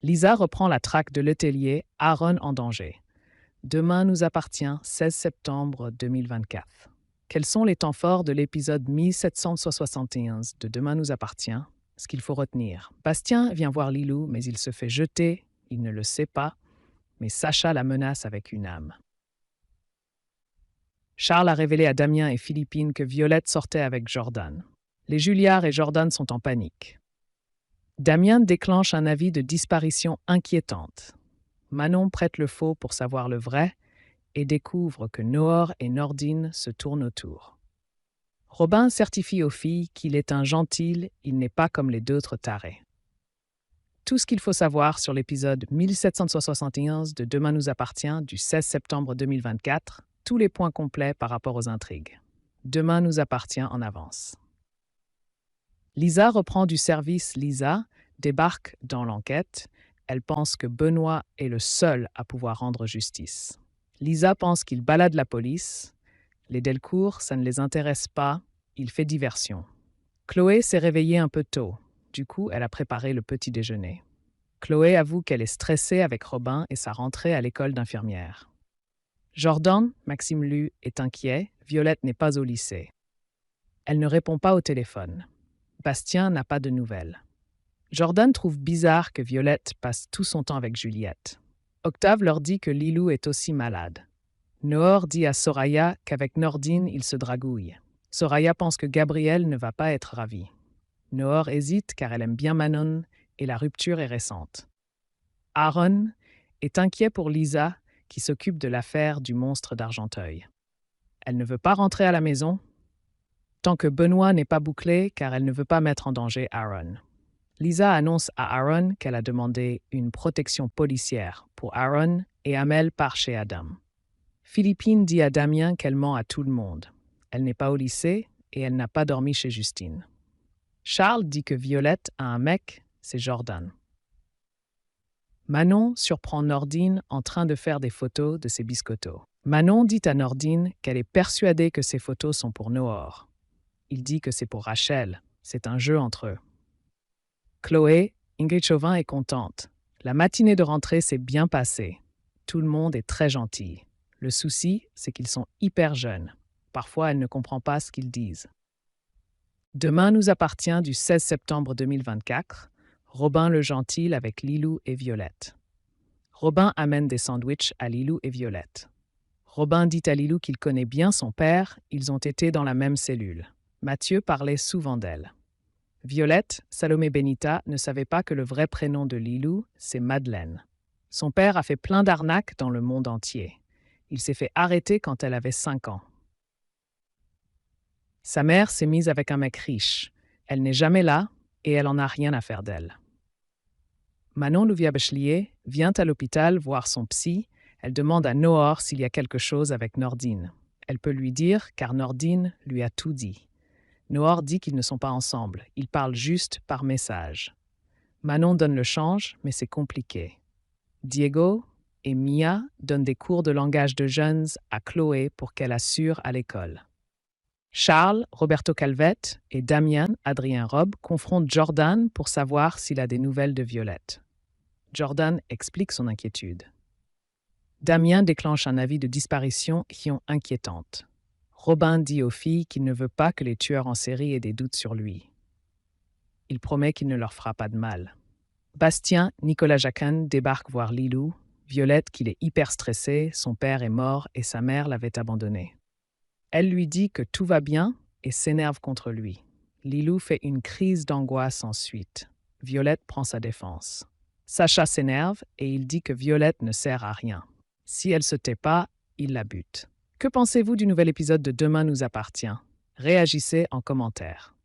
Lisa reprend la traque de l'hôtelier Aaron en danger. Demain nous appartient, 16 septembre 2024. Quels sont les temps forts de l'épisode 1771 de Demain nous appartient? Ce qu'il faut retenir. Bastien vient voir Lilou, mais il se fait jeter, il ne le sait pas, mais Sacha la menace avec une âme. Charles a révélé à Damien et Philippine que Violette sortait avec Jordan. Les Julliard et Jordan sont en panique. Damien déclenche un avis de disparition inquiétante. Manon prête le faux pour savoir le vrai et découvre que Noor et Nordine se tournent autour. Robin certifie aux filles qu'il est un gentil, il n'est pas comme les deux autres tarés. Tout ce qu'il faut savoir sur l'épisode 1771 de Demain nous appartient du 16 septembre 2024, tous les points complets par rapport aux intrigues. Demain nous appartient en avance. Lisa reprend du service. Lisa débarque dans l'enquête. Elle pense que Benoît est le seul à pouvoir rendre justice. Lisa pense qu'il balade la police. Les Delcourt, ça ne les intéresse pas. Il fait diversion. Chloé s'est réveillée un peu tôt. Du coup, elle a préparé le petit déjeuner. Chloé avoue qu'elle est stressée avec Robin et sa rentrée à l'école d'infirmière. Jordan, Maxime Lu, est inquiet. Violette n'est pas au lycée. Elle ne répond pas au téléphone. Bastien n'a pas de nouvelles. Jordan trouve bizarre que Violette passe tout son temps avec Juliette. Octave leur dit que Lilou est aussi malade. Noor dit à Soraya qu'avec Nordine, il se dragouille. Soraya pense que Gabriel ne va pas être ravi. Noor hésite car elle aime bien Manon et la rupture est récente. Aaron est inquiet pour Lisa qui s'occupe de l'affaire du monstre d'Argenteuil. Elle ne veut pas rentrer à la maison tant que Benoît n'est pas bouclé car elle ne veut pas mettre en danger Aaron. Lisa annonce à Aaron qu'elle a demandé une protection policière pour Aaron et Amel part chez Adam. Philippine dit à Damien qu'elle ment à tout le monde. Elle n'est pas au lycée et elle n'a pas dormi chez Justine. Charles dit que Violette a un mec, c'est Jordan. Manon surprend Nordine en train de faire des photos de ses biscottos. Manon dit à Nordine qu'elle est persuadée que ces photos sont pour Noor. Il dit que c'est pour Rachel, c'est un jeu entre eux. Chloé, Ingrid Chauvin est contente. La matinée de rentrée s'est bien passée. Tout le monde est très gentil. Le souci, c'est qu'ils sont hyper jeunes. Parfois, elle ne comprend pas ce qu'ils disent. Demain nous appartient du 16 septembre 2024. Robin le gentil avec Lilou et Violette. Robin amène des sandwichs à Lilou et Violette. Robin dit à Lilou qu'il connaît bien son père, ils ont été dans la même cellule. Mathieu parlait souvent d'elle. Violette, Salomé Benita, ne savait pas que le vrai prénom de Lilou, c'est Madeleine. Son père a fait plein d'arnaques dans le monde entier. Il s'est fait arrêter quand elle avait 5 ans. Sa mère s'est mise avec un mec riche. Elle n'est jamais là et elle en a rien à faire d'elle. Manon Louvier-Bachelier vient à l'hôpital voir son psy. Elle demande à Noor s'il y a quelque chose avec Nordine. Elle peut lui dire car Nordine lui a tout dit. Noor dit qu'ils ne sont pas ensemble, ils parlent juste par message. Manon donne le change, mais c'est compliqué. Diego et Mia donnent des cours de langage de jeunes à Chloé pour qu'elle assure à l'école. Charles, Roberto Calvette et Damien, Adrien Robe confrontent Jordan pour savoir s'il a des nouvelles de Violette. Jordan explique son inquiétude. Damien déclenche un avis de disparition inquiétante. Robin dit aux filles qu'il ne veut pas que les tueurs en série aient des doutes sur lui. Il promet qu'il ne leur fera pas de mal. Bastien, Nicolas Jacquin débarquent voir Lilou, Violette qu'il est hyper stressé, son père est mort et sa mère l'avait abandonné. Elle lui dit que tout va bien et s'énerve contre lui. Lilou fait une crise d'angoisse ensuite. Violette prend sa défense. Sacha s'énerve et il dit que Violette ne sert à rien. Si elle se tait pas, il la bute. Que pensez-vous du nouvel épisode de Demain nous appartient? Réagissez en commentaire.